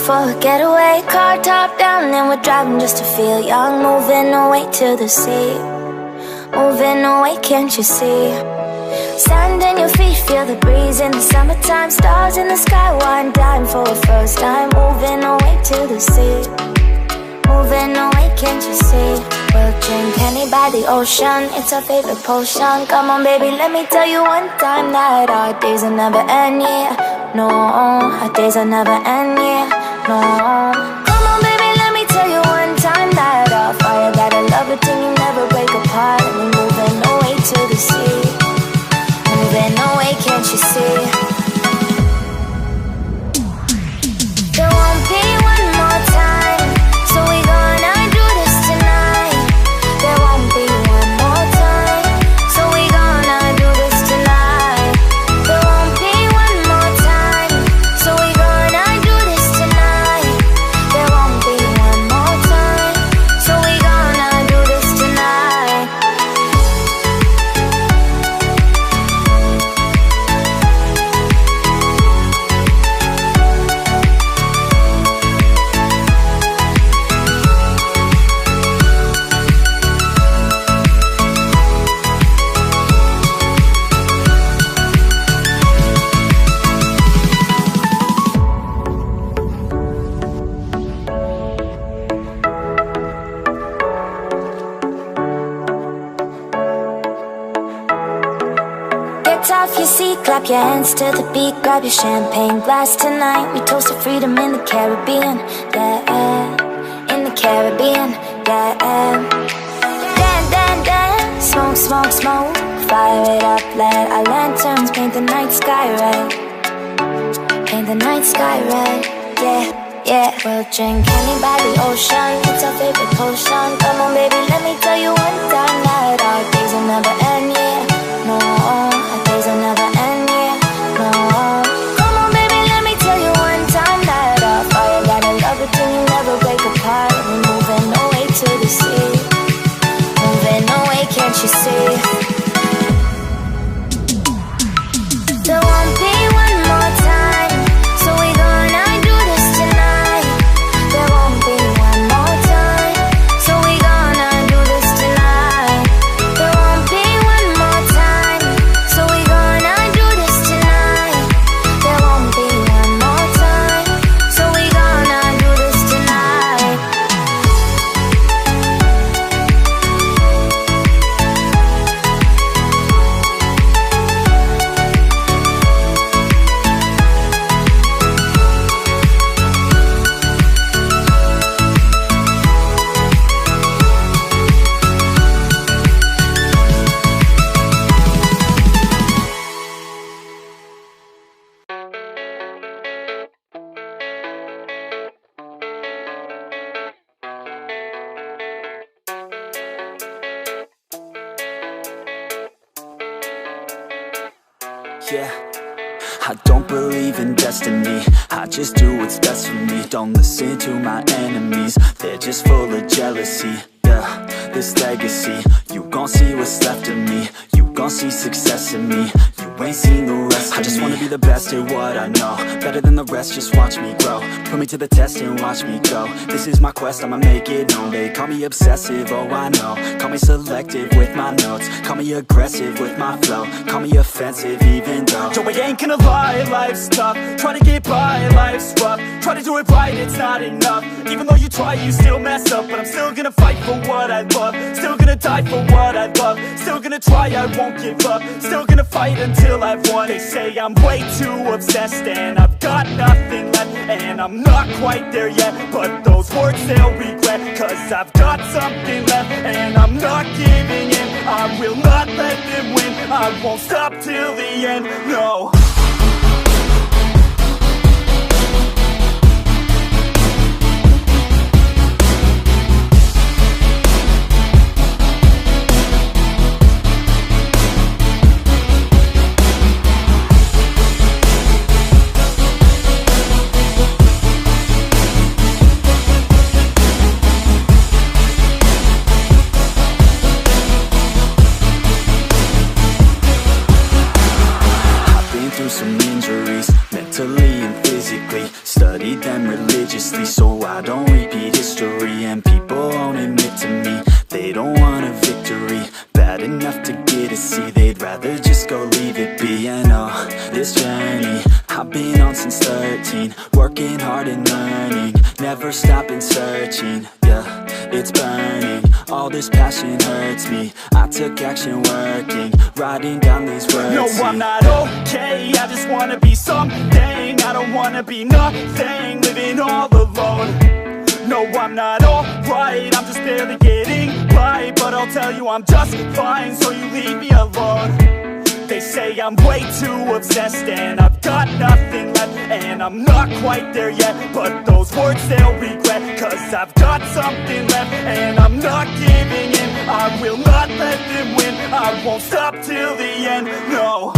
for a getaway. Car top down and we're driving just to feel young. Moving away to the sea, moving away, can't you see? Sand in your feet, feel the breeze in the summertime. Stars in the sky, one dime for a first time. Moving away to the sea, moving away, can't you see? We'll drink honey by the ocean, it's our favorite potion. Come on baby, let me tell you one time that our days will never end, yeah. No, our days will never end, yeah. No. Come on baby, let me tell you one time that our fire got a love it till you never break apart. And we're moving away to the sea, moving away, can't you see? There won't be one more time, so we gonna do this tonight. There won't be one more time, so we gonna do this tonight. There won't be one more time, so we gonna do this tonight. There won't be one more time, so we gonna do this tonight. Get off your seat, clap your hands to the beat. Grab your champagne glass tonight. We toast to freedom in the Caribbean, yeah. In the Caribbean, yeah. Dance, dance, dance, smoke, smoke, smoke. Fire it up, let our lanterns paint the night sky red. Paint the night sky red, yeah, yeah. We'll drink honey by the ocean, it's our favorite potion. Come on baby, let me tell you one time that our days will never end, yeah. No, our days will never end, yeah. No. Come on baby, let me tell you one time that our fire got a love it till you never break apart. And we're moving away to the sea, moving away, can't you see? There won't be one more time, so we gonna do this tonight. There won't be one more time, so we gonna do this tonight. There won't be one more time, so we gonna do this tonight. There won't be one more time, so we gonna do this tonight. Yeah, I don't believe in destiny, I just do what's best for me. Don't listen to my enemies, they're just full of jealousy. Yeah, this legacy, you gon' see what's left of me. You gon' see success in me, you ain't seen the rest of me. I just wanna be the best at what I know, better than the rest, just watch me grow. Put me to the test and watch me go. This is my quest, I'ma make it known. They call me obsessive, oh I know. Call me selective with my notes, call me aggressive with my flow. Call me offensive even though Joe, I ain't gonna lie, life's tough. Try to get by, life's rough. Try to do it right, it's not enough. Even though you try, you still mess up. But I'm still gonna fight for what I love, still gonna die for what I love. Still gonna try, I won't give up. Still gonna fight until I've won. They say I'm way too obsessed and I've got nothing left, and I'm not quite there yet, but those words they'll regret. Cause I've got something left and I'm not giving in. I will not let them win, I won't stop till the end, no. legacy, so I don't repeat history. And people won't admit to me they don't want a victory bad enough to get a C. They'd rather just go leave it be. And this journey I've been on since 13, working hard and learning, never stopping searching. Yeah, it's burning, all this passion hurts me. I took action working, writing down these words. No, I'm not okay, I just wanna be something. I don't wanna be nothing, living all alone. No, I'm not alright, I'm just barely getting by. But I'll tell you I'm just fine, so you leave me alone. They say I'm way too obsessed and I've got nothing left, and I'm not quite there yet, but those words they'll regret. Cause I've got something left and I'm not giving in. I will not let them win, I won't stop till the end, no.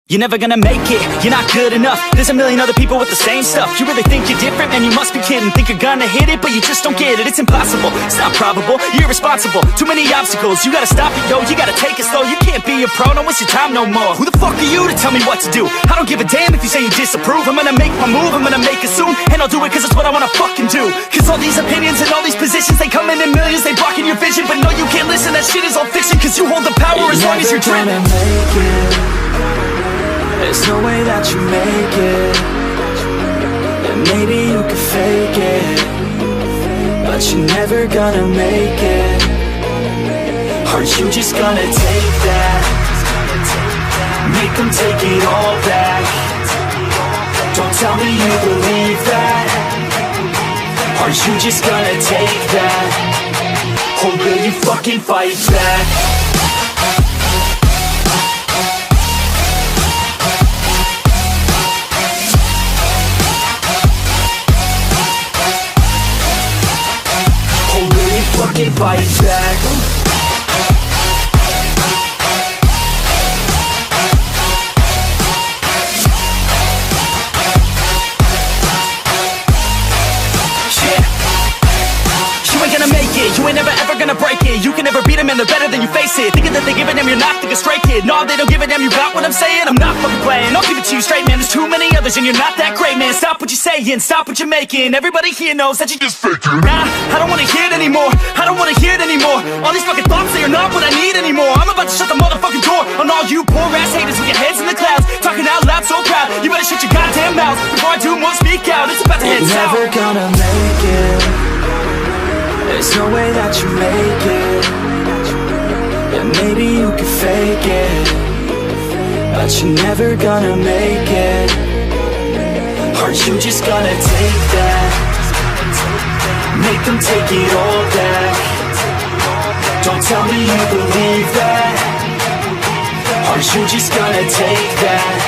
You're never gonna make it, you're not good enough. There's a million other people with the same stuff. You really think you're different? Man, you must be kidding. Think you're gonna hit it, but you just don't get it. It's impossible, it's not probable, you're irresponsible. Too many obstacles, you gotta stop it, yo. You gotta take it slow, you can't be a pro. Don't waste your time no more. Who the fuck are you to tell me what to do? I don't give a damn if you say you disapprove. I'm gonna make my move, I'm gonna make it soon. And I'll do it cause it's what I wanna fucking do. Cause all these opinions and all these positions, they come in millions, they blocking your vision. But no, you can't listen, that shit is all fiction. Cause you hold the power as long as you're dreaming. There's no way that you make it. And maybe you could fake it, but you're never gonna make it. Are you just gonna take that? Make them take it all back. Don't tell me you believe that. Are you just gonna take that? Or will you fucking fight back? Fucking fight back. You ain't never ever gonna break it. You can never beat them and they're better than you face it. Thinking that they give a damn, you're not thinking straight, kid. No, they don't give a damn, you got what I'm saying? I'm not fucking playing, I'll give it to you straight, man. There's too many others and you're not that great, man. Stop what you're saying, stop what you're making. Everybody here knows that you just faking. Nah, I don't wanna hear it anymore, I don't wanna hear it anymore. All these fucking thoughts, they are not what I need anymore. I'm about to shut the motherfucking door on all you poor ass haters with your heads in the clouds, talking out loud so proud. You better shut your goddamn mouth before I do more speak out. It's about to head south. You're never gonna make it. There's no way that you make it. And maybe you could fake it, but you're never gonna make it. Are you just gonna take that? Make them take it all back. Don't tell me you believe that. Are you just gonna take that?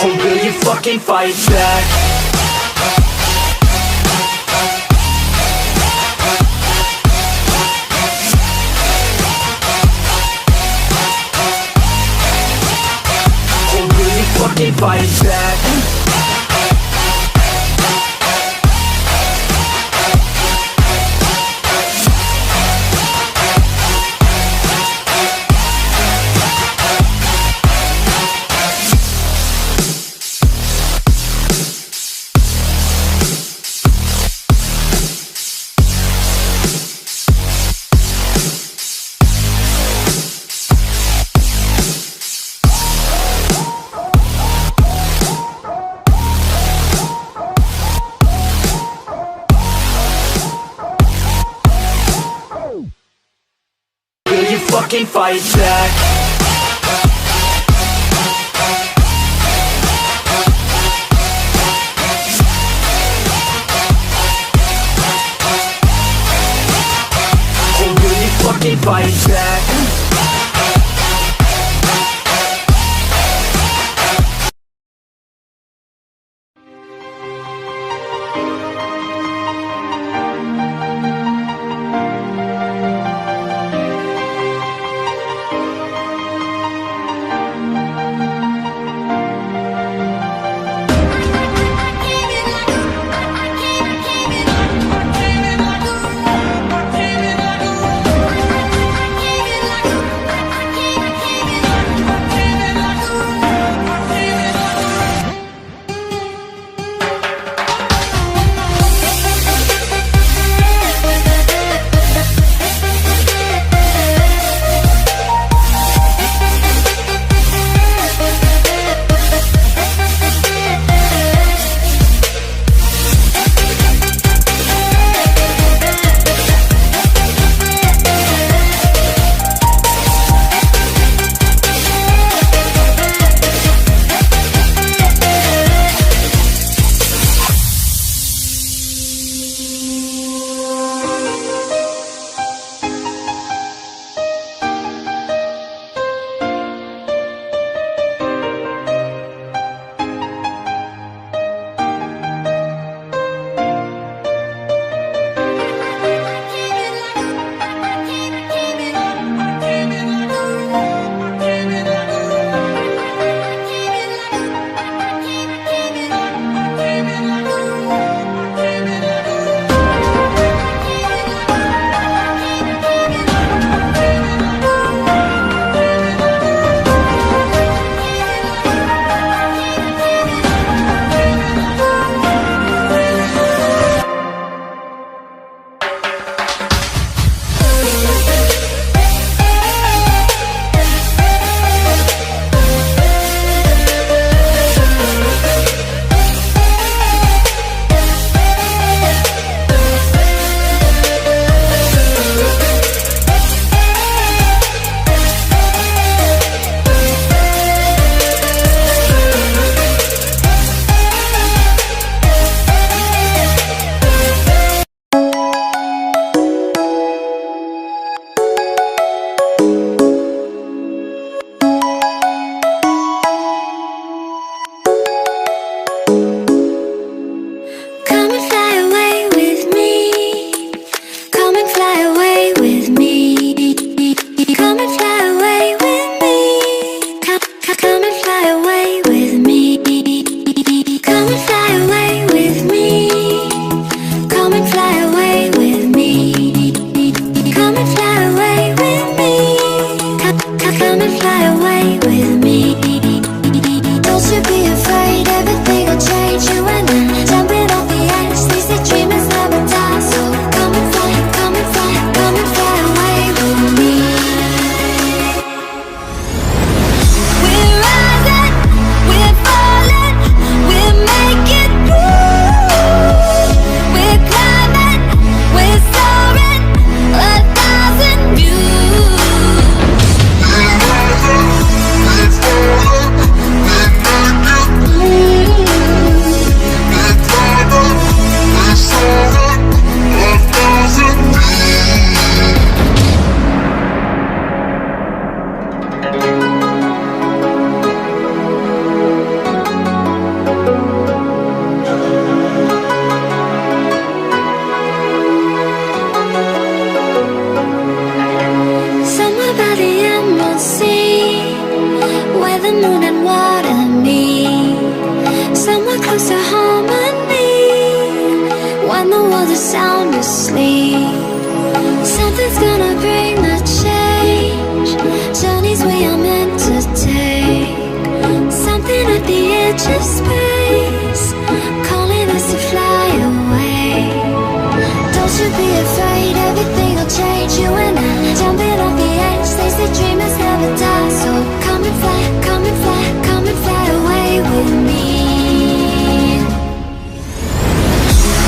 Or will you fucking fight back? Fucking fight back. Fucking fight back. Or will you fucking fight back? close to harmony when the world is sound asleep. Something's gonna bring the change, journeys we are meant to take. Something at the edge of space, calling us to fly away. Don't you be afraid, everything will change. You and I, jumping off the edge. They say dreamers never die, so come and fly, come and fly, come and fly away with me.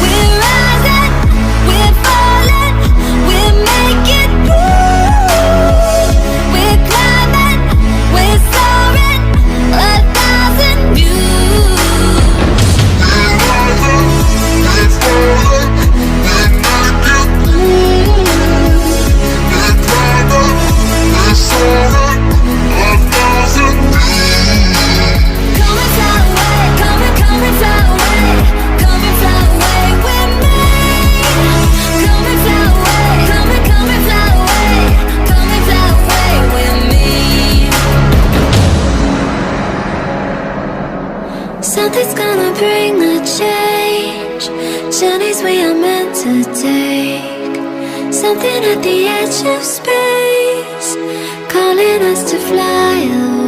We're rising, we're falling, we're making moves. We're climbing, we're soaring, 1,000 views. We're rising, we're falling, we're making moves. We're climbing, we're soaring, 1,000 views. Come and fly away, come and fly away, come and fly away with me. Come and fly away, come and fly away, come and fly away with me. Something's gonna bring the change, journeys we are meant to take. Something at the edge of space, calling us to fly away.